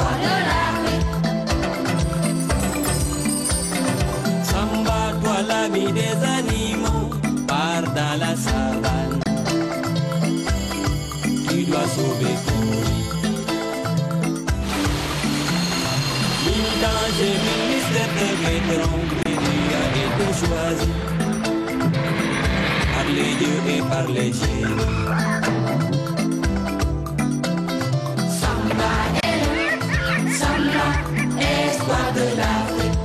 rois de l'Afrique. Samba, toi l'ami des animaux, pars dans la savane. Tu dois sauver Kouri. Mille dangers, mille mystères te guetteront, mais tu as été choisi par les dieux et par les génies. Samba est espoir de l'Afrique.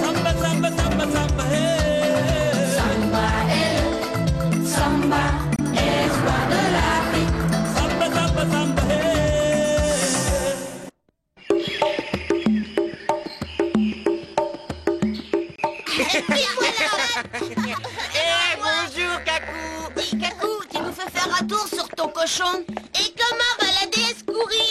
Samba, samba, samba, samba, hey. Samba est espoir de l'Afrique. Samba, samba, samba, hey. Bonjour, Kakou. Dis, Kakou, tu nous fais faire un tour sur ton cochon. Et comment va la déesse Kouri?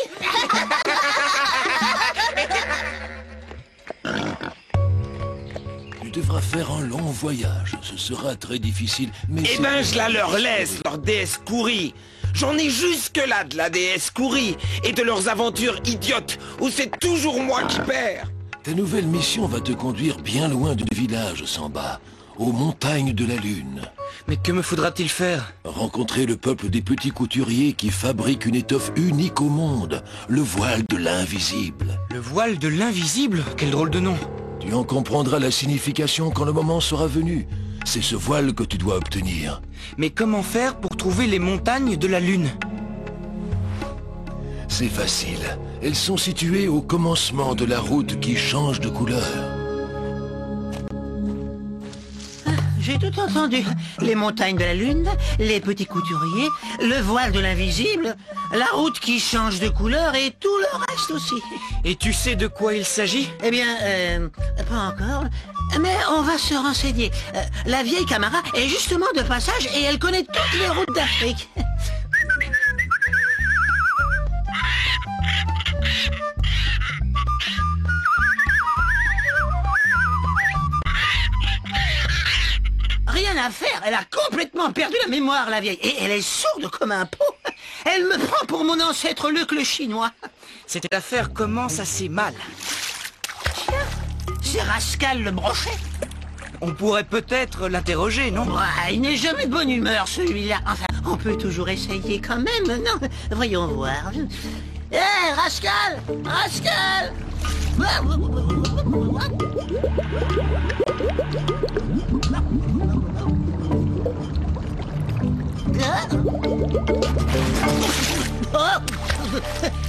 Tu devras faire un long voyage. Ce sera très difficile, mais... Eh ben, je la leur laisse, leur déesse Kouri. J'en ai jusque-là de la déesse Kouri et de leurs aventures idiotes où c'est toujours moi qui perds. Ta nouvelle mission va te conduire bien loin du village, Samba, aux montagnes de la Lune. Mais que me faudra-t-il faire? Rencontrer le peuple des petits couturiers qui fabriquent une étoffe unique au monde, le voile de l'invisible. Le voile de l'invisible? Quel drôle de nom. Tu en comprendras la signification quand le moment sera venu. C'est ce voile que tu dois obtenir. Mais comment faire pour trouver les montagnes de la Lune? C'est facile. Elles sont situées au commencement de la route qui change de couleur. J'ai tout entendu. Les montagnes de la Lune, les petits couturiers, le voile de l'invisible, la route qui change de couleur et tout le reste aussi. Et tu sais de quoi il s'agit? Eh bien, pas encore. Mais on va se renseigner. La vieille Camara est justement de passage et elle connaît toutes les routes d'Afrique. Rien à faire, elle a complètement perdu la mémoire, la vieille. Et elle est sourde comme un pot. Elle me prend pour mon ancêtre Luc le Chinois. Cette affaire commence assez mal. C'est Rascal le brochet. On pourrait peut-être l'interroger, non? Ouais, il n'est jamais de bonne humeur, celui-là. Enfin, on peut toujours essayer quand même, non? Voyons voir. Hé, Rascal! Rascal!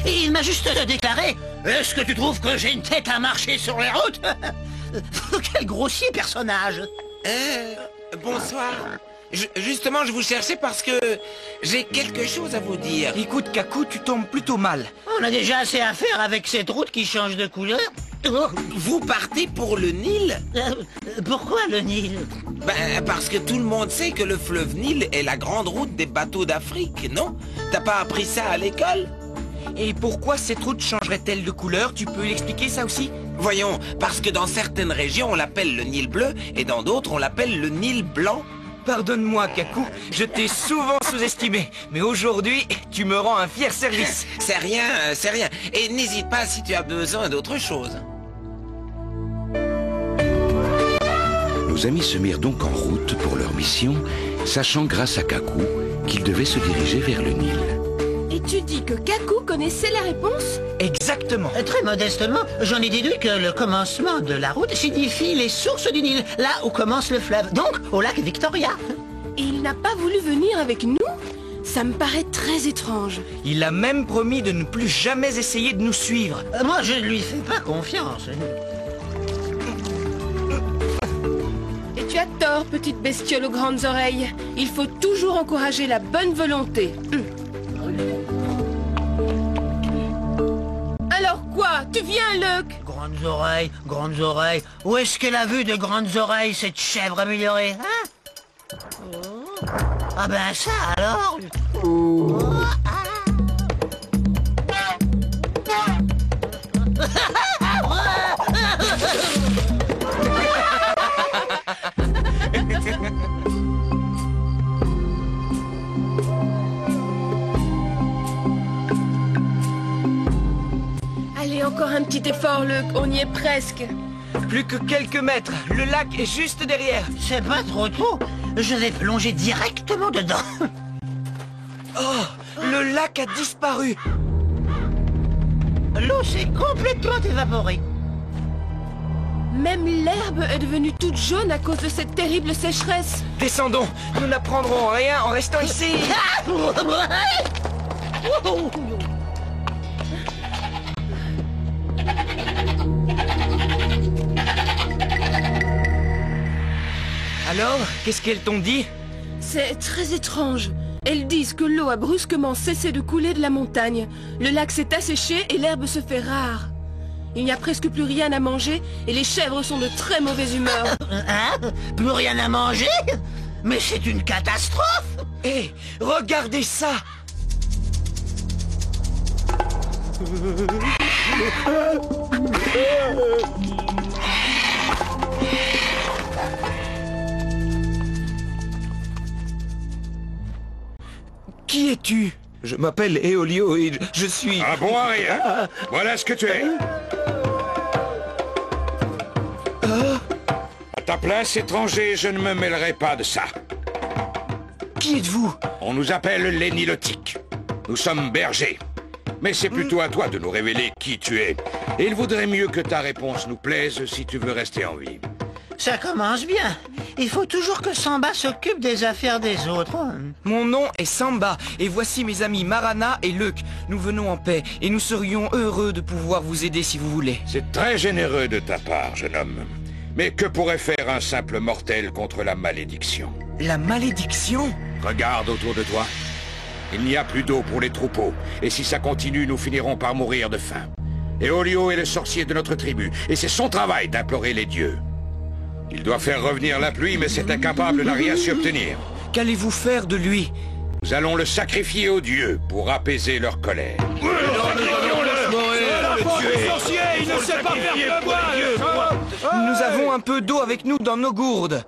Il m'a juste déclaré. Est-ce que tu trouves que j'ai une tête à marcher sur les routes? Quel grossier personnage. Bonsoir. Justement, je vous cherchais parce que j'ai quelque chose à vous dire. Écoute, Kakou, tu tombes plutôt mal. On a déjà assez à faire avec cette route qui change de couleur. Vous partez pour le Nil? Pourquoi le Nil? Ben, parce que tout le monde sait que le fleuve Nil est la grande route des bateaux d'Afrique, non? T'as pas appris ça à l'école? Et pourquoi cette route changerait-elle de couleur? Tu peux l'expliquer ça aussi? Voyons, parce que dans certaines régions on l'appelle le Nil bleu et dans d'autres on l'appelle le Nil blanc. Pardonne-moi, Kakou, je t'ai souvent sous-estimé, mais aujourd'hui, tu me rends un fier service. C'est rien, c'est rien. Et n'hésite pas si tu as besoin d'autre chose. Nos amis se mirent donc en route pour leur mission, sachant grâce à Kakou qu'ils devaient se diriger vers le Nil. Et tu dis que Kakou connaissait la réponse? Exactement. Très modestement, j'en ai déduit que le commencement de la route signifie les sources du Nil, là où commence le fleuve, donc au lac Victoria. Et il n'a pas voulu venir avec nous? Ça me paraît très étrange. Il a même promis de ne plus jamais essayer de nous suivre. Moi, je ne lui fais pas confiance. Et tu as tort, petite bestiole aux grandes oreilles. Il faut toujours encourager la bonne volonté. Alors quoi? Tu viens, Luc? Grandes oreilles. Où est-ce qu'elle a vu de grandes oreilles, cette chèvre améliorée, hein? Ah ben ça alors. Allez, Allez, encore un petit effort, Luc, on y est presque. Plus que quelques mètres, le lac est juste derrière. C'est pas trop tôt. Je vais plonger directement dedans. Oh, le lac a disparu. L'eau s'est complètement évaporée. Même l'herbe est devenue toute jaune à cause de cette terrible sécheresse. Descendons, nous n'apprendrons rien en restant ici. Alors, qu'est-ce qu'elles t'ont dit? C'est très étrange. Elles disent que l'eau a brusquement cessé de couler de la montagne. Le lac s'est asséché et l'herbe se fait rare. Il n'y a presque plus rien à manger et les chèvres sont de très mauvaise humeur. Hein? Plus rien à manger? Mais c'est une catastrophe! Hé, regardez ça! Qui es-tu? Je m'appelle Eolio et je suis... Un bon à rien. Voilà ce que tu es. À ta place, étranger, je ne me mêlerai pas de ça. Qui êtes-vous? On nous appelle les Nilotiques. Nous sommes bergers. Mais c'est plutôt à toi de nous révéler qui tu es. Et il vaudrait mieux que ta réponse nous plaise si tu veux rester en vie. Ça commence bien. Il faut toujours que Samba s'occupe des affaires des autres. Mon nom est Samba, et voici mes amis Marana et Luc. Nous venons en paix, et nous serions heureux de pouvoir vous aider si vous voulez. C'est très généreux de ta part, jeune homme. Mais que pourrait faire un simple mortel contre la malédiction? La malédiction? Regarde autour de toi. Il n'y a plus d'eau pour les troupeaux, et si ça continue, nous finirons par mourir de faim. Eolio est le sorcier de notre tribu, et c'est son travail d'implorer les dieux. Il doit faire revenir la pluie, mais cet incapable n'a rien su obtenir. Qu'allez-vous faire de lui? Nous allons le sacrifier aux dieux pour apaiser leur colère. Nous avons un peu d'eau avec nous dans nos gourdes.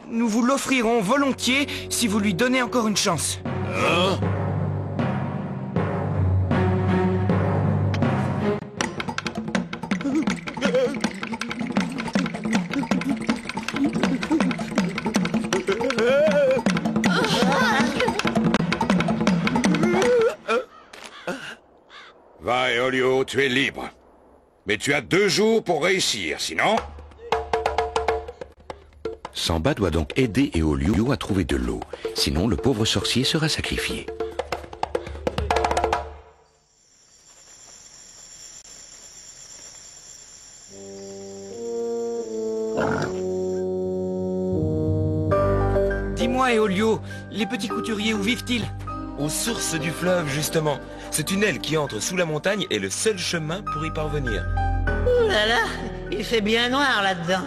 Nous vous l'offrirons volontiers si vous lui donnez encore une chance. Va, Eolio, tu es libre. Mais tu as 2 jours pour réussir, sinon... Samba doit donc aider Eolio à trouver de l'eau. Sinon, le pauvre sorcier sera sacrifié. Dis-moi, Eolio, les petits couturiers, où vivent-ils? Aux sources du fleuve, justement. Ce tunnel qui entre sous la montagne est le seul chemin pour y parvenir. Ouh là là, il fait bien noir là-dedans.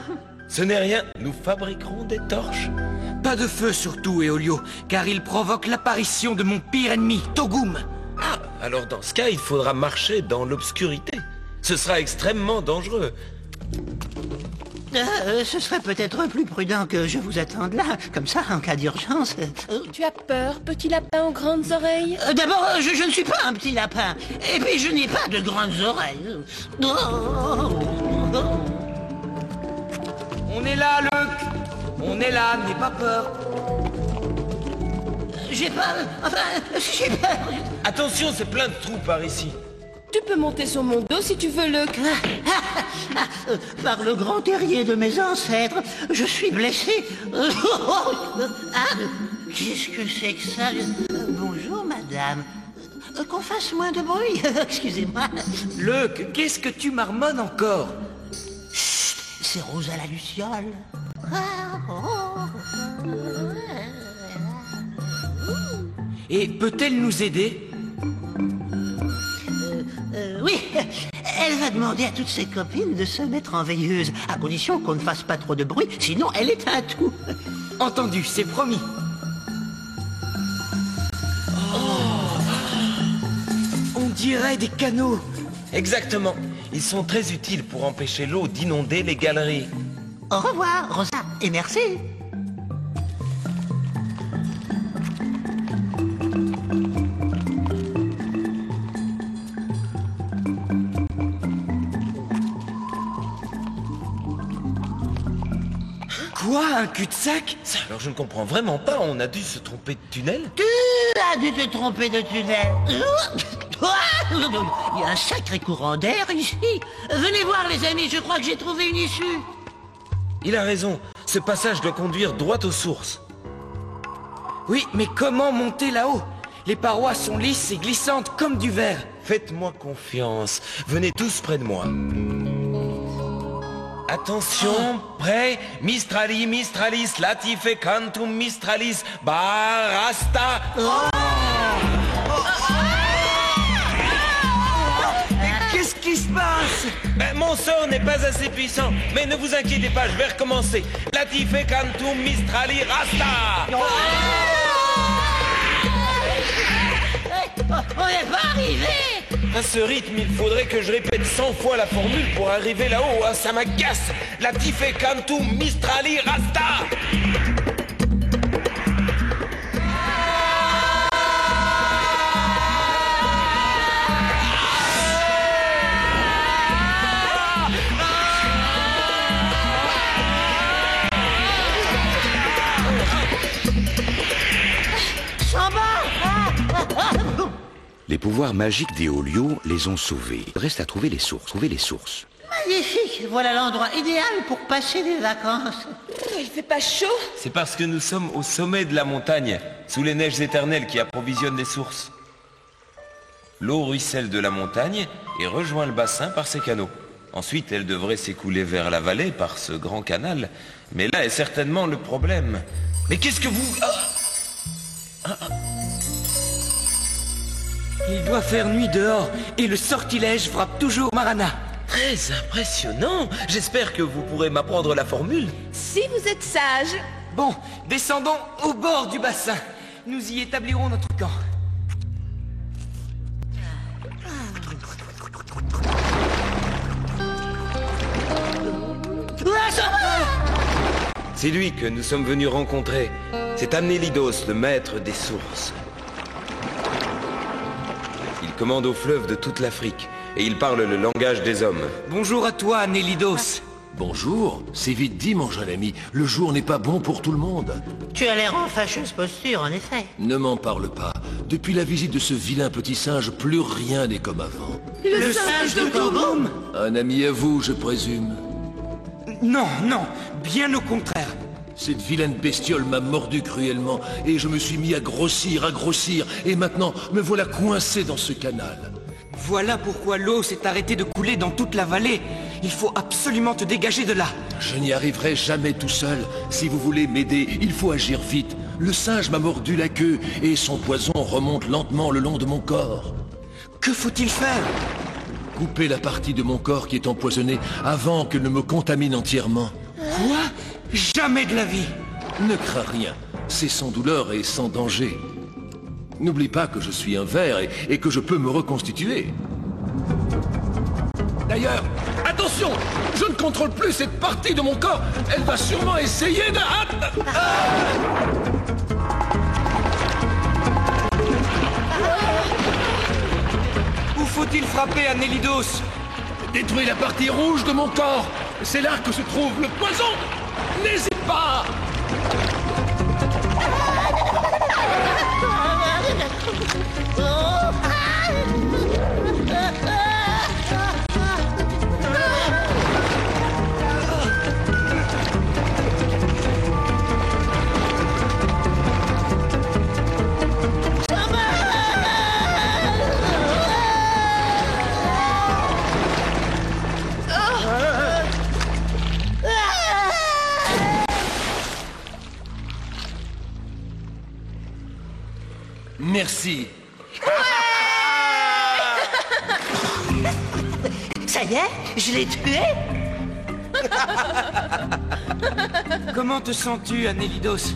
Ce n'est rien, nous fabriquerons des torches. Pas de feu surtout, Eolio, car il provoque l'apparition de mon pire ennemi, Togum. Ah, alors dans ce cas, il faudra marcher dans l'obscurité. Ce sera extrêmement dangereux. Ce serait peut-être plus prudent que je vous attende là, comme ça, en cas d'urgence. Tu as peur, petit lapin aux grandes oreilles? D'abord, je ne suis pas un petit lapin. Et puis, je n'ai pas de grandes oreilles. On est là, Luc. On est là, n'aie pas peur. J'ai peur. Enfin, j'ai peur. Attention, c'est plein de trous par ici. Tu peux monter sur mon dos si tu veux, Luc. Par le grand terrier de mes ancêtres, je suis blessé. Qu'est-ce que c'est que ça? Bonjour, madame. Qu'on fasse moins de bruit. Excusez-moi. Luc, qu'est-ce que tu marmonnes encore? Chut, c'est Rosa la Luciole. Et peut-elle nous aider? Oui, elle va demander à toutes ses copines de se mettre en veilleuse, à condition qu'on ne fasse pas trop de bruit, sinon elle éteint tout. Entendu, c'est promis. On dirait des canaux. Exactement. Ils sont très utiles pour empêcher l'eau d'inonder les galeries. Au revoir, Rosa, et merci. Quoi, un cul-de-sac? Alors je ne comprends vraiment pas, on a dû se tromper de tunnel? Tu as dû te tromper de tunnel. Il y a un sacré courant d'air ici. Venez voir les amis, je crois que j'ai trouvé une issue. Il a raison, ce passage doit conduire droit aux sources. Oui, mais comment monter là-haut? Les parois sont lisses et glissantes comme du verre. Faites-moi confiance, venez tous près de moi. Attention, prêt? Mistrali, mistralis, latife cantum mistralis, barasta. Qu'est-ce qui se passe? Ben, mon sort n'est pas assez puissant, mais ne vous inquiétez pas, je vais recommencer. Latife cantum mistrali rasta. On n'est pas arrivé. À ce rythme, il faudrait que je répète 100 fois la formule pour arriver là-haut, hein, ça m'agace. Latife cantum mistrali rasta. Les pouvoirs magiques des Olio les ont sauvés. Il reste à trouver les sources. Magnifique, voilà l'endroit idéal pour passer des vacances. Il fait pas chaud? C'est parce que nous sommes au sommet de la montagne, sous les neiges éternelles qui approvisionnent les sources. L'eau ruisselle de la montagne et rejoint le bassin par ses canaux. Ensuite, elle devrait s'écouler vers la vallée par ce grand canal. Mais là est certainement le problème. Mais qu'est-ce que vous... Il doit faire nuit dehors et le sortilège frappe toujours Marana. Très impressionnant. J'espère que vous pourrez m'apprendre la formule. Si vous êtes sage. Bon, descendons au bord du bassin. Nous y établirons notre camp. C'est lui que nous sommes venus rencontrer. C'est Amnélidos, le maître des sources. Il commande au fleuve de toute l'Afrique et il parle le langage des hommes. Bonjour à toi, Amnélidos. Bonjour, c'est vite dit mon jeune ami, le jour n'est pas bon pour tout le monde. Tu as l'air en fâcheuse posture, en effet. Ne m'en parle pas, depuis la visite de ce vilain petit singe, plus rien n'est comme avant. Le singe de Kobum? Un ami à vous, je présume. Non, non, bien au contraire. Cette vilaine bestiole m'a mordu cruellement et je me suis mis à grossir, et maintenant me voilà coincé dans ce canal. Voilà pourquoi l'eau s'est arrêtée de couler dans toute la vallée. Il faut absolument te dégager de là. Je n'y arriverai jamais tout seul. Si vous voulez m'aider, il faut agir vite. Le singe m'a mordu la queue et son poison remonte lentement le long de mon corps. Que faut-il faire? Couper la partie de mon corps qui est empoisonnée avant qu'elle ne me contamine entièrement. Quoi? Jamais de la vie. Ne crains rien, c'est sans douleur et sans danger. N'oublie pas que je suis un ver et que je peux me reconstituer. D'ailleurs, attention, je ne contrôle plus cette partie de mon corps. Elle va sûrement essayer de... Où faut-il frapper, Amnélidos? Détruis la partie rouge de mon corps. C'est là que se trouve le poison. N'hésite pas. Merci. Ça y est, je l'ai tué. Comment te sens-tu, Amnélidos?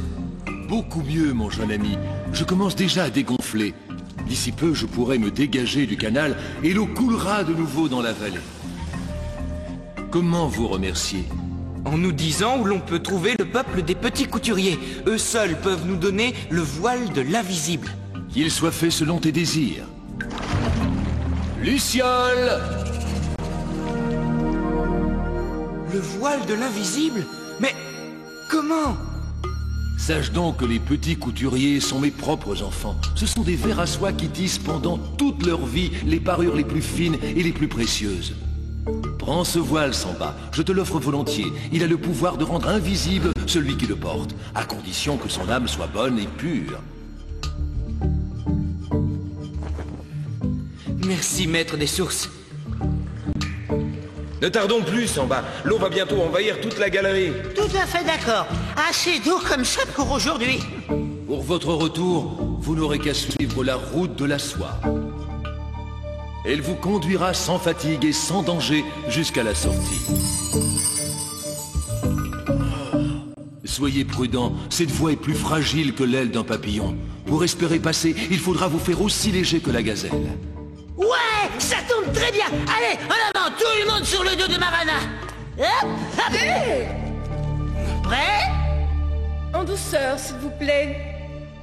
Beaucoup mieux, mon jeune ami. Je commence déjà à dégonfler. D'ici peu, je pourrai me dégager du canal et l'eau coulera de nouveau dans la vallée. Comment vous remercier? En nous disant où l'on peut trouver le peuple des petits couturiers. Eux seuls peuvent nous donner le voile de l'invisible. Qu'il soit fait selon tes désirs. Luciole! Le voile de l'invisible? Mais comment comment? Sache donc que les petits couturiers sont mes propres enfants. Ce sont des vers à soie qui tissent pendant toute leur vie les parures les plus fines et les plus précieuses. Prends ce voile, Samba, je te l'offre volontiers. Il a le pouvoir de rendre invisible celui qui le porte, à condition que son âme soit bonne et pure. Merci, maître des sources. Ne tardons plus, Samba. L'eau va bientôt envahir toute la galerie. Tout à fait d'accord. Assez d'eau comme ça pour aujourd'hui. Pour votre retour, vous n'aurez qu'à suivre la route de la soie. Elle vous conduira sans fatigue et sans danger jusqu'à la sortie. Soyez prudent, cette voie est plus fragile que l'aile d'un papillon. Pour espérer passer, il faudra vous faire aussi léger que la gazelle. Ouais, ça tombe très bien. Allez, en avant, tout le monde sur le dos de Marana. Hop, hop. Prêt? En douceur, s'il vous plaît.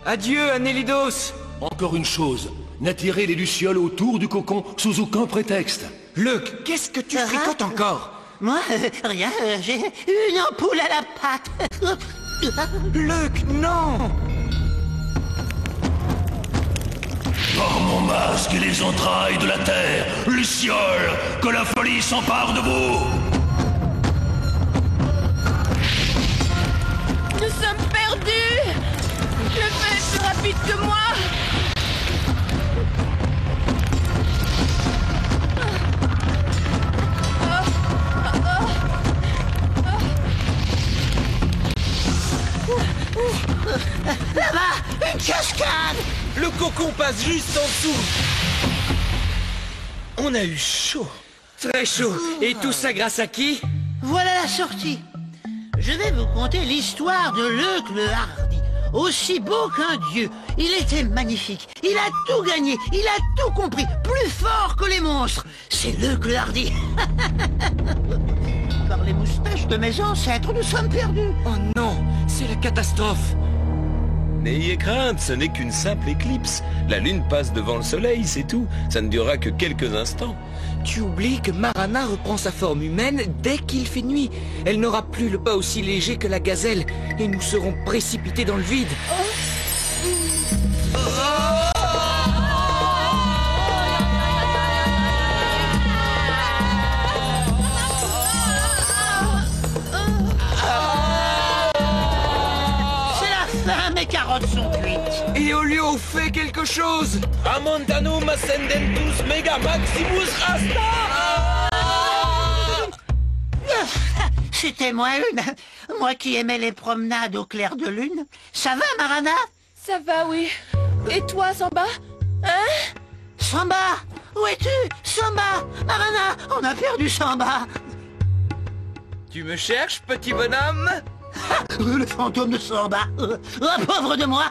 Adieu, Anélidos. Encore une chose, n'attirez les lucioles autour du cocon sous aucun prétexte. Luc, qu'est-ce que tu fricotes encore? Moi, rien, j'ai une ampoule à la patte. Luc, non! Par mon masque et les entrailles de la terre, lucioles, que la folie s'empare de vous. Nous sommes perdus. Le feu est plus rapide que moi. Là-bas, une cascade. Le cocon passe juste en dessous. On a eu chaud. Très chaud. Et tout ça grâce à qui? Voilà la sortie. Je vais vous conter l'histoire de Luc le Hardi. Aussi beau qu'un dieu. Il était magnifique. Il a tout gagné. Il a tout compris. Plus fort que les monstres. C'est Luc le Hardi. Par les moustaches de mes ancêtres, nous sommes perdus. Oh non, c'est la catastrophe. N'ayez crainte, ce n'est qu'une simple éclipse. La lune passe devant le soleil, c'est tout. Ça ne durera que quelques instants. Tu oublies que Marana reprend sa forme humaine dès qu'il fait nuit. Elle n'aura plus le pas aussi léger que la gazelle. Et nous serons précipités dans le vide. Mes carottes sont cuites. Et Olio fait quelque chose. Amontanum ascendentus mega maximus rasta. C'était moi moi qui aimais les promenades au clair de lune. Ça va, Marana? Ça va, oui. Et toi, Samba? Hein? Samba, où es-tu? Samba, Marana, on a perdu Samba. Tu me cherches, petit bonhomme? Le fantôme de Samba. Oh, pauvre de moi.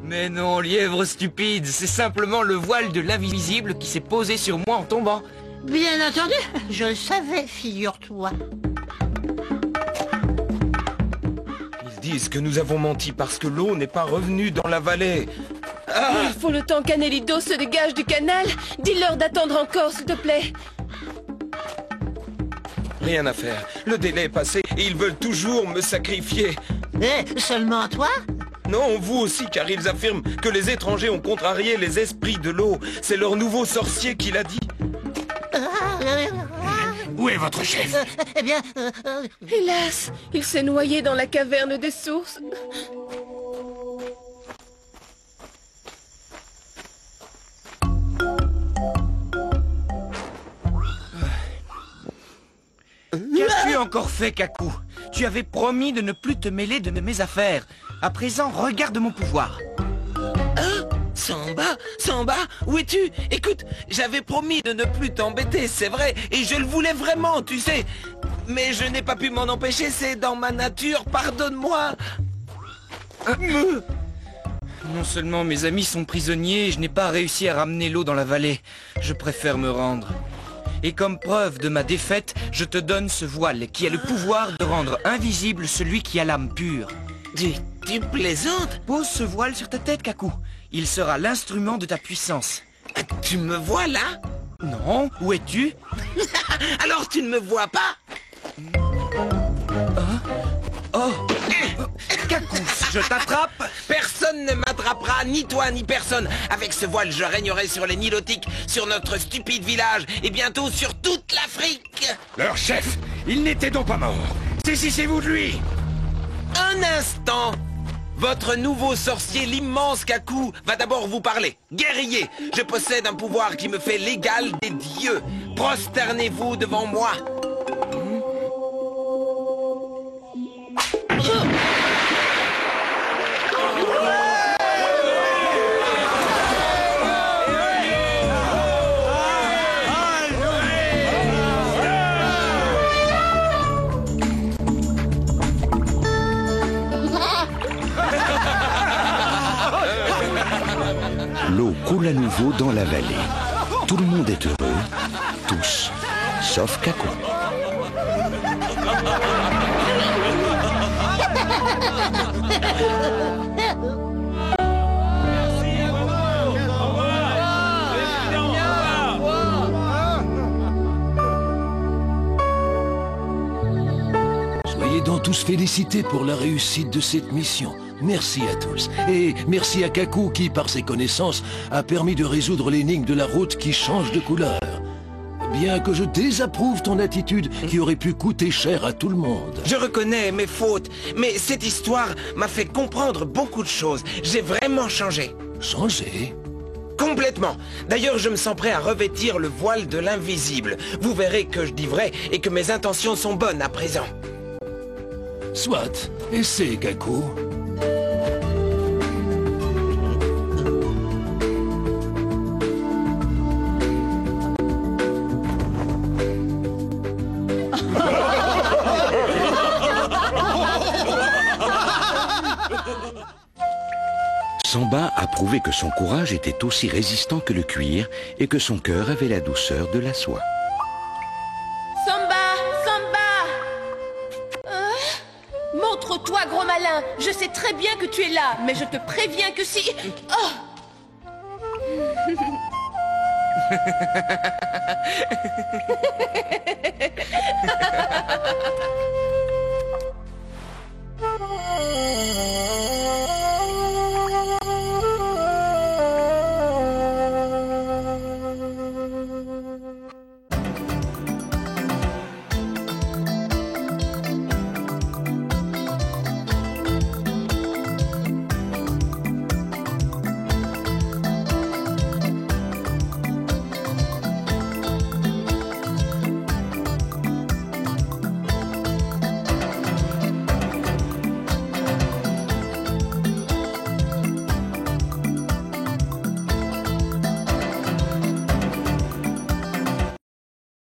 Mais non, lièvre stupide, c'est simplement le voile de l'invisible qui s'est posé sur moi en tombant. Bien entendu, je le savais, figure-toi. Ils disent que nous avons menti parce que l'eau n'est pas revenue dans la vallée. Il faut le temps qu'Anélidos se dégage du canal. Dis-leur d'attendre encore, s'il te plaît. Rien à faire. Le délai est passé et ils veulent toujours me sacrifier. Seulement toi? Non, vous aussi, car ils affirment que les étrangers ont contrarié les esprits de l'eau. C'est leur nouveau sorcier qui l'a dit. Où est votre chef? Eh bien... Hélas, il s'est noyé dans la caverne des sources. Qu'as-tu encore fait, Kaku? Tu avais promis de ne plus te mêler de mes affaires. À présent, regarde mon pouvoir. Hein? Samba, où es-tu? Écoute, j'avais promis de ne plus t'embêter, c'est vrai, et je le voulais vraiment, tu sais. Mais je n'ai pas pu m'en empêcher, c'est dans ma nature, pardonne-moi. Non seulement mes amis sont prisonniers, je n'ai pas réussi à ramener l'eau dans la vallée. Je préfère me rendre. Et comme preuve de ma défaite, je te donne ce voile qui a le pouvoir de rendre invisible celui qui a l'âme pure. Tu plaisantes? Pose ce voile sur ta tête, Kaku. Il sera l'instrument de ta puissance. Tu me vois là? Non, où es-tu? Alors tu ne me vois pas? Kakou, si je t'attrape... Personne ne m'attrapera, ni toi, ni personne. Avec ce voile, je régnerai sur les Nilotiques, sur notre stupide village, et bientôt sur toute l'Afrique. Leur chef, il n'était donc pas mort. Saisissez-vous de lui. Un instant. Votre nouveau sorcier, l'immense Kakou, va d'abord vous parler. Guerrier, je possède un pouvoir qui me fait l'égal des dieux. Prosternez-vous devant moi. L'eau coule à nouveau dans la vallée. Tout le monde est heureux, tous, sauf Kakou. Soyez donc tous félicités pour la réussite de cette mission. Merci à tous. Et merci à Kakou qui, par ses connaissances, a permis de résoudre l'énigme de la route qui change de couleur. Bien que je désapprouve ton attitude qui aurait pu coûter cher à tout le monde. Je reconnais mes fautes, mais cette histoire m'a fait comprendre beaucoup de choses. J'ai vraiment changé. Changé? Complètement. D'ailleurs, je me sens prêt à revêtir le voile de l'invisible. Vous verrez que je dis vrai et que mes intentions sont bonnes à présent. Soit. Essaie, Kakou. Samba a prouvé que son courage était aussi résistant que le cuir et que son cœur avait la douceur de la soie. Samba! Samba! Montre-toi, gros malin! Je sais très bien que tu es là, mais je te préviens que si... Oh